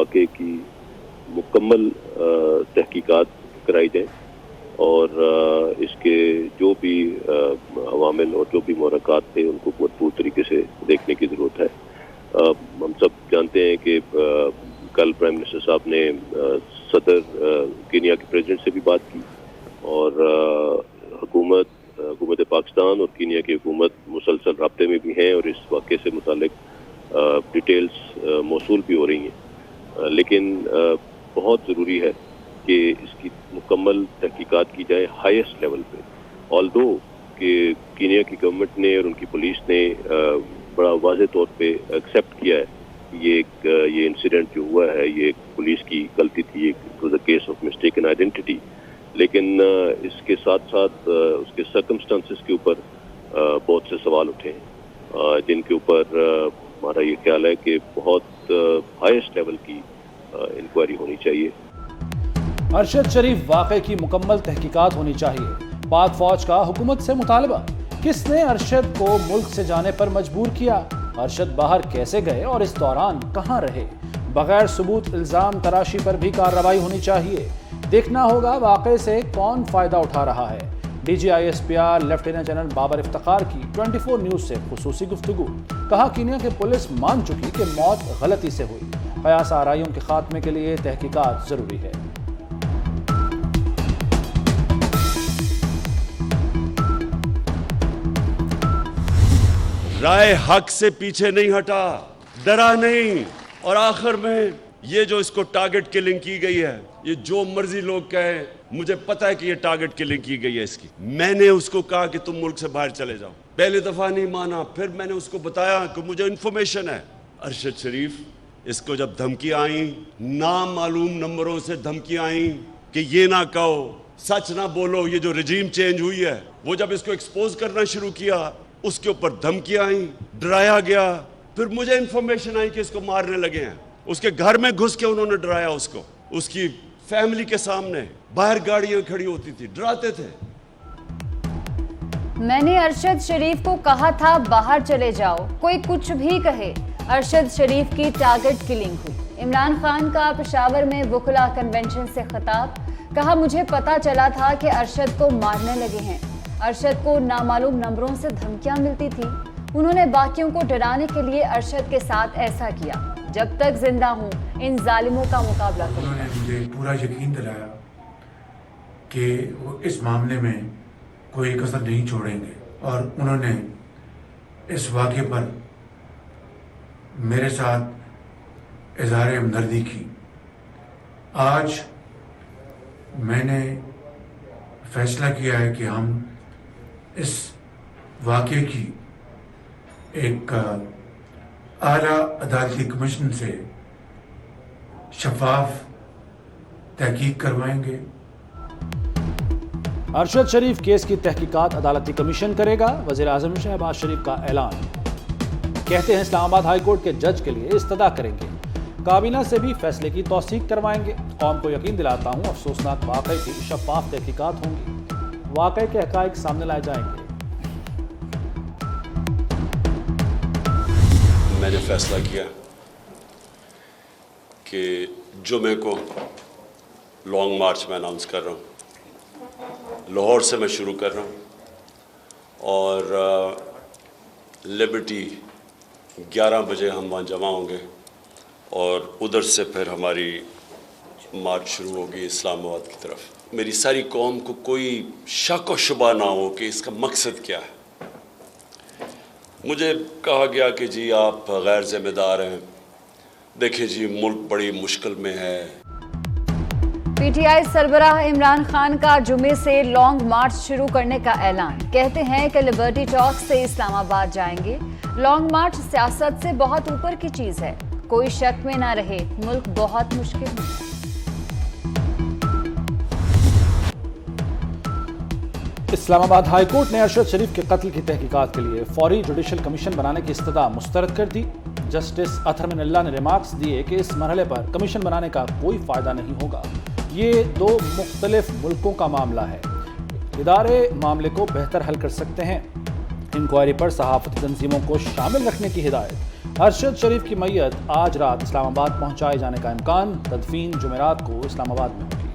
واقعے کی مکمل تحقیقات کرائی جائیں اور اس کے جو بھی عوامل اور جو بھی محرکات تھے ان کو بھرپور طریقے سے دیکھنے کی ضرورت ہے۔ ہم سب جانتے ہیں کہ کل پرائم منسٹر صاحب نے صدر کینیا کے پریزیڈنٹ سے بھی بات کی اور حکومت پاکستان اور کینیا کی حکومت مسلسل رابطے میں بھی ہیں اور اس واقعے سے متعلق ڈیٹیلز موصول بھی ہو رہی ہیں، لیکن بہت ضروری ہے کہ اس کی مکمل تحقیقات کی جائے ہائیسٹ لیول پہ۔ آلدو کہ کینیا کی گورنمنٹ نے اور ان کی پولیس نے بڑا واضح طور پہ ایکسیپٹ کیا ہے یہ انسیڈنٹ جو ہوا ہے یہ ایک پولیس کی غلطی تھی، it was a case of mistaken identity, لیکن اس کے ساتھ ساتھ اس کے سرکمسٹانسز کے اوپر بہت سے سوال اٹھے ہیں جن کے اوپر ہمارا یہ خیال ہے کہ بہت ہائیسٹ لیول کی انکوائری ہونی چاہیے۔ ارشد شریف واقعے کی مکمل تحقیقات ہونی چاہیے۔ پاک فوج کا حکومت سے مطالبہ، کس نے ارشد کو ملک سے جانے پر مجبور کیا؟ ارشد باہر کیسے گئے اور اس دوران کہاں رہے؟ بغیر ثبوت الزام تراشی پر بھی کارروائی ہونی چاہیے۔ دیکھنا ہوگا واقعے سے کون فائدہ اٹھا رہا ہے۔ D G I S P R lieutenant general Babar Iftikhar کی 24 نیوز سے خصوصی گفتگو۔ کہا کینیا کی پولیس مان چکی کہ موت غلطی سے ہوئی، قیاس آرائیوں کے خاتمے کے لیے تحقیقات ضروری ہے۔ رائے حق سے پیچھے نہیں ہٹا، ڈرا نہیں، اور آخر میں یہ جو اس کو ٹارگٹ کلنگ کی گئی ہے، یہ جو مرضی لوگ کہیں، مجھے پتا ہے کہ یہ ٹارگٹ کلنگ کی گئی ہے اس کی۔ میں نے اس کو کہا کہ تم ملک سے باہر چلے جاؤ، پہلے دفعہ نہیں مانا، پھر میں نے اس کو بتایا کہ مجھے انفارمیشن ہے۔ ارشد شریف اس کو جب دھمکی آئیں، نامعلوم نمبروں سے دھمکی آئیں کہ یہ نہ کہو، سچ نہ بولو، یہ جو رجیم چینج ہوئی ہے، وہ جب اس کو ایکسپوز کرنا شروع کیا، اس کے اوپر دھمکی آئیں، ڈرایا گیا، پھر مجھے انفارمیشن آئی کہ اس کو مارنے لگے ہیں۔ اس کے گھر میں گھس کے انہوں نے ڈرایا اس کو، اس کی فیملی کے سامنے، باہر گاڑیاں کھڑی ہوتی تھی، ڈراتے تھے۔ میں نے ارشد شریف کو کہا تھا باہر چلے جاؤ، کوئی کچھ بھی کہے، ارشد شریف کی ٹارگٹ کلنگ ہوئی۔ عمران خان کا پشاور میں وکلاء کنونشن سے خطاب، کہا مجھے پتا چلا تھا کہ ارشد کو مارنے لگے ہیں۔ ارشد کو نامعلوم نمبروں سے دھمکیاں ملتی تھی، انہوں نے باقیوں کو ڈرانے کے لیے ارشد کے ساتھ ایسا کیا۔ جب تک زندہ ہوں ان ظالموں کا مقابلہ کروں۔ انہوں نے مجھے پورا یقین دلایا کہ وہ اس معاملے میں کوئی کسر نہیں چھوڑیں گے، اور انہوں نے اس واقعے پر میرے ساتھ اظہار ہمدردی کی۔ آج میں نے فیصلہ کیا ہے کہ ہم اس واقعے کی ایک اعلیٰ عدالتی کمیشن سے شفاف تحقیق کروائیں گے۔ ارشد شریف کیس کی تحقیقات عدالتی کمیشن کرے گا، وزیر اعظم شہباز شریف کا اعلان۔ کہتے ہیں اسلام آباد ہائی کورٹ کے جج کے لیے استدعا کریں گے، کابینہ سے بھی فیصلے کی توثیق کروائیں گے۔ قوم کو یقین دلاتا ہوں افسوسناک واقعے کی شفاف تحقیقات ہوں گی، واقعے کے حقائق سامنے لائے جائیں گے۔ میں نے فیصلہ کیا کہ جمعے کو لانگ مارچ میں اناؤنس کر رہا ہوں، لاہور سے میں شروع کر رہا ہوں، اور لبرٹی 11 بجے ہم وہاں جمع ہوں گے، اور ادھر سے پھر ہماری مارچ شروع ہوگی اسلام آباد کی طرف۔ میری ساری قوم کو کوئی شک و شبہ نہ ہو کہ اس کا مقصد کیا ہے۔ مجھے کہا گیا کہ جی آپ غیر ذمہ دار ہیں، دیکھیں جی ملک بڑی مشکل میں ہے۔ پی ٹی آئی سربراہ عمران خان کا جمعے سے لانگ مارچ شروع کرنے کا اعلان، کہتے ہیں کہ لبرٹی چوک سے اسلام آباد جائیں گے۔ لانگ مارچ سیاست سے بہت اوپر کی چیز ہے، کوئی شک میں نہ رہے، ملک بہت مشکل میں ہے۔ اسلام آباد ہائی کورٹ نے ارشد شریف کے قتل کی تحقیقات کے لیے فوری جوڈیشل کمیشن بنانے کی استدعا مسترد کر دی۔ جسٹس اطہر من اللہ نے ریمارکس دیے کہ اس مرحلے پر کمیشن بنانے کا کوئی فائدہ نہیں ہوگا، یہ 2 مختلف ملکوں کا معاملہ ہے، ادارے معاملے کو بہتر حل کر سکتے ہیں۔ انکوائری پر صحافتی تنظیموں کو شامل رکھنے کی ہدایت۔ ارشد شریف کی میت آج رات اسلام آباد پہنچائے جانے کا امکان، تدفین جمعرات کو اسلام آباد میں ہوگی۔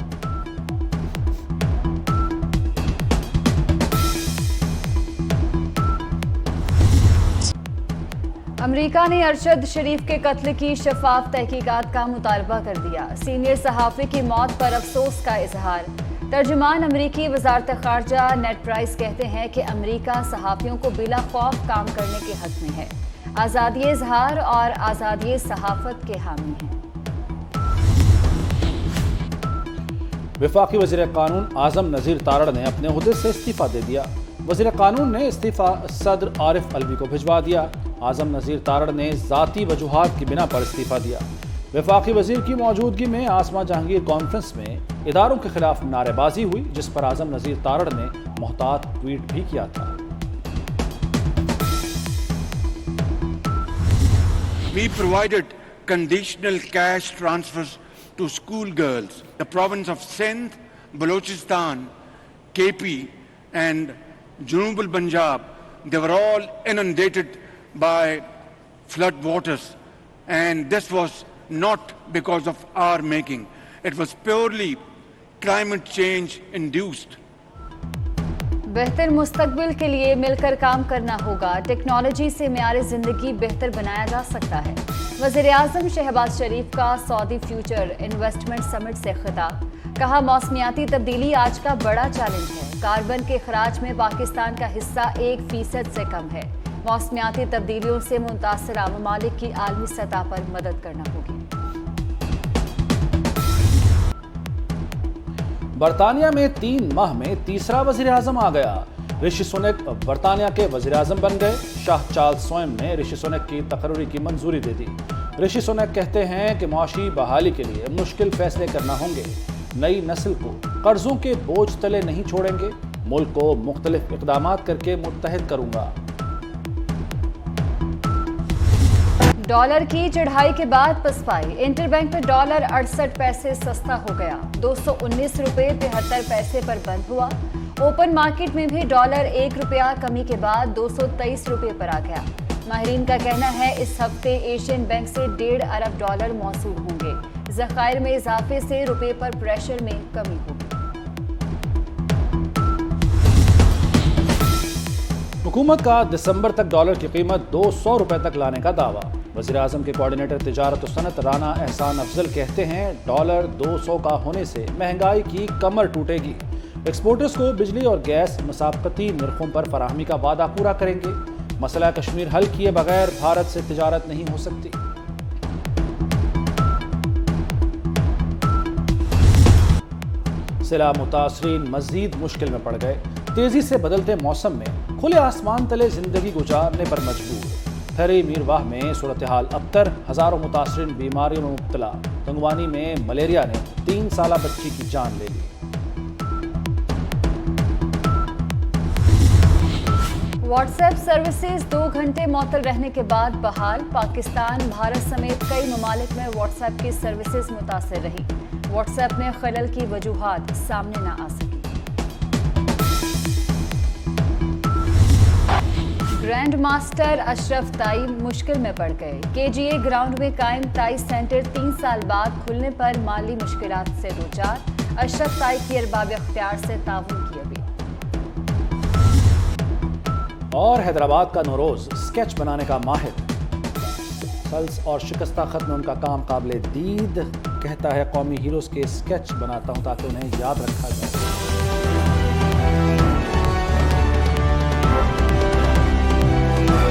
امریکہ نے ارشد شریف کے قتل کی شفاف تحقیقات کا مطالبہ کر دیا۔ سینئر صحافی کی موت پر افسوس کا اظہار۔ ترجمان امریکی وزارت خارجہ نیڈ پرائس کہتے ہیں کہ امریکہ صحافیوں کو بلا خوف کام کرنے کے حق میں ہے، آزادی اظہار اور آزادی صحافت کے حامی ہیں۔ وفاقی وزیر قانون اعظم نذیر تارڑ نے اپنے عہدے سے استعفیٰ دے دیا۔ وزیر قانون نے استعفیٰ صدر عارف الوی کو بھجوا دیا۔ اعظم نذیر تارڑ نے ذاتی وجوہات کی بنا پر استعفیٰ دیا۔ وفاقی وزیر کی موجودگی میں آسما جہانگیر کانفرنس میں اداروں کے خلاف نعرے بازی ہوئی، جس پر اعظم نذیر تارڑ نے محتاط ٹویٹ بھی کیا تھا۔ We provided conditional cash transfers to school girls. The province of Sindh, Balochistan, KP and Junub al-Punjab, they were all inundated by flood waters, and this was not because of our making. It was purely climate change induced. بہتر مستقبل کے لیے مل کر کام کرنا ہوگا۔ Technology سے معیار زندگی بہتر بنایا جا سکتا ہے۔ وزیر اعظم شہباز شریف کا سعودی فیوچر انویسٹمنٹ سمٹ سے خطاب۔ کہا موسمیاتی تبدیلی آج کا بڑا چیلنج ہے۔ کاربن کے اخراج میں پاکستان کا حصہ 1% سے کم ہے۔ موسمیاتی تبدیلیوں سے متاثرہ ممالک کی عالمی سطح پر مدد کرنا ہوگی۔ برطانیہ میں 3 ماہ میں تیسرا وزیر اعظم آ گیا۔ رشی سونک برطانیہ کے وزیر اعظم بن گئے۔ شاہ چارلس سوئم نے رشی سونک کی تقرری کی منظوری دے دی۔ رشی سونک کہتے ہیں کہ معاشی بحالی کے لیے مشکل فیصلے کرنا ہوں گے۔ نئی نسل کو قرضوں کے بوجھ تلے نہیں چھوڑیں گے۔ ملک کو مختلف اقدامات کر کے متحد کروں گا۔ ڈالر کی چڑھائی کے بعد پسپائی۔ انٹر بینک میں ڈالر 68 پیسے سستا ہو گیا، 219 روپے 73 پیسے پر بند ہوا۔ اوپن مارکیٹ میں بھی ڈالر 1 روپیہ کمی کے بعد 223 روپے پر آ گیا۔ ماہرین کا کہنا ہے اس ہفتے ایشین بینک سے 1.5 ارب ڈالر موصول ہوں گے۔ ذخائر میں اضافے سے روپے پر پریشر میں کمی ہوگی۔ حکومت کا دسمبر تک ڈالر کی قیمت 200 روپے تک لانے کا دعویٰ۔ وزیر اعظم کے کوارڈینیٹر تجارت و صنعت رانا احسان افضل کہتے ہیں ڈالر 200 کا ہونے سے مہنگائی کی کمر ٹوٹے گی۔ ایکسپورٹرز کو بجلی اور گیس مسابقتی نرخوں پر فراہمی کا وعدہ پورا کریں گے۔ مسئلہ کشمیر حل کیے بغیر بھارت سے تجارت نہیں ہو سکتی۔ سیلاب متاثرین مزید مشکل میں پڑ گئے۔ تیزی سے بدلتے موسم میں کھلے آسمان تلے زندگی گزارنے پر مجبور۔ تھری میرواہ میں صورتحال ابتر، ہزاروں متاثرین بیماریوں میں مبتلا۔ تنگوانی میں ملیریا نے 3 سالہ بچی کی جان لے لی۔ واٹس ایپ سروسز 2 گھنٹے معطل رہنے کے بعد بحال۔ پاکستان، بھارت سمیت کئی ممالک میں واٹس ایپ کی سروسز متاثر رہی۔ واٹس ایپ میں خلل کی وجوہات سامنے نہ آ سکی۔ گرینڈ ماسٹر اشرف تائی مشکل میں پڑ گئے۔ KGA گراؤنڈ میں قائم تائی سینٹر 3 سال بعد کھلنے پر مالی مشکلات سے دوچار۔ اشرف تائی کی ارباب اختیار سے تعاون کی اپیل۔ اور حیدرآباد کا نوروز اسکیچ بنانے کا ماہر۔ سلس اور شکستہ خط میں ان کا کام قابل دید، کہتا ہے قومی ہیروز کے اسکیچ بناتا ہوں تاکہ انہیں یاد رکھا جائے۔